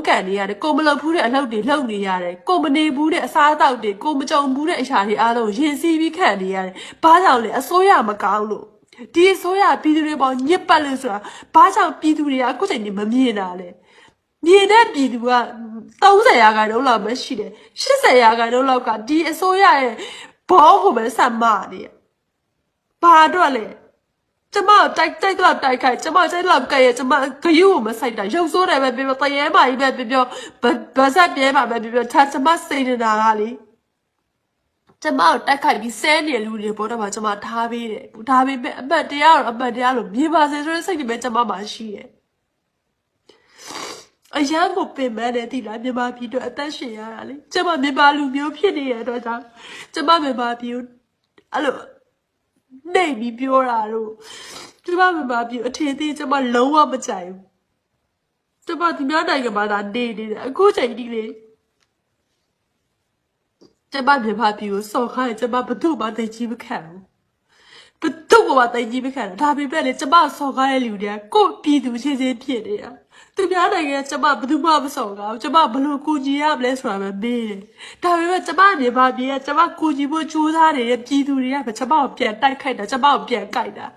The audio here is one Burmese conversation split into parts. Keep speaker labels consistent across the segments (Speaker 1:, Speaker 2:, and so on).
Speaker 1: ကန်နေရတယ်ကိုမလုံဘူးတဲ့အလုပ်တွေလုပ်နေရတယ်ကိုမနေဘူးတဲ့အစားအသောက်တွေကိုမကြုံဘူးတဲ့အရာတွေအားလုံးရင်စီးပြီးခံနေရတယ်ဘာကြောင့်လဲအစိုးရမကောင်းလို့ဒီအစိုးရပြည်သူတွေပေါ်ညစ်ပတ်လို့ဆိုတာဘာကြောင့်ပြည်သူတွေကအခုချိန်นี้မမြင်တာလဲမြင်တဲ့ပြည်သူက30ရာခိုင်နှုန်းလောက်ပဲရှိတယ်80ရာခိုင်နှုန်းလောက်ကဒီအစိုးရရဲ့ဘောကိုပဲဆက်မနေဘာတော့လဲကျမတိုက်တော့တိုက်ခိုက်ကျမတိုက်တော့ကြရဲ့ကျမဂယုကိုမဆိုင်တာရုပ်ဆိုးတယ်ပဲပြောတရေမာကြီးပဲပြောဗဇက်ပြဲမှာပဲပြောထားကျမစိတ်နေတာကလေကျမတိုက်ခိုက်ပြီးဆဲနေလူတွေပေါ်တော့မှကျမထားပေးတယ်ဒါပေမဲ့အပတ်တရားလို့မြေပါစေဆိုတဲ့စိတ်တွေပဲကျမမှာရှိတယ်အရန်ကိုပင်မတဲ့တိလားမြန်မာပြည်တော့အသက်ရှင်ရတာလေကျမမြန်မာလူမျိုးဖြစ်နေရတော့ကြောင့်ကျမမြန်မာပြည်အဲ့လိုနေပြီးပြောတာလို့ကျမမြန်မာပြည်အထင်သေးကျမလုံးဝမကြိုက်ဘူးကျမဒီများနိုင်ငံမှာသာနေနေတယ်အခုချိန်ဒီလေကျမမြန်မာပြည်ကိုစော်ခိုင်းကျမဘသူ့မှသိကြီးမခံဘူးဘသူ့မှသိကြီးမခံဒါပေမဲ့လေကျမစော်ခိုင်းတဲ့လူတွေကကိုယ့်ပြည်သူချင်းချင်းဖြစ်နေတာသူများနိုင်ငံကကျမဘသူမှမစော်ကားဘူးကျမဘလို့ကူညီရမလဲဆိုတာပဲမေးတယ်ဒါပေမဲ့ကျမမြန်မာပြည်ကကျမကူညီဖို့ကြိုးစားနေတဲ့ပြည်သူတွေကပဲကျမကိုပြန်တိုက်ခိုက်တာကျမကိုပြန်ကြိုက်တာ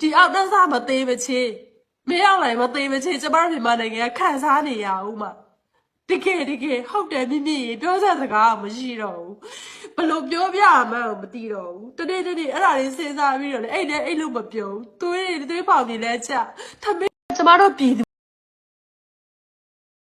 Speaker 1: ဒီအောက်တန်းစားမသေးမချင်းမရောက်နိုင်မသေးမချင်းကျမတို့မြန်မာနိုင်ငံကခံစားနေရအောင်မှာတကယ်ဟုတ်တယ်မိမိပြောစကားမရှိတော့ဘူးဘလို့ပြောပြမှန်းမသိတော့ဘူးတနေ့အဲ့ဒါလေးစဉ်းစားပြီးတော့လေအဲ့လို့မပြောဘူးသွေးပေါင်နေလဲကြထမင်းကျမတို့ပြည်သူ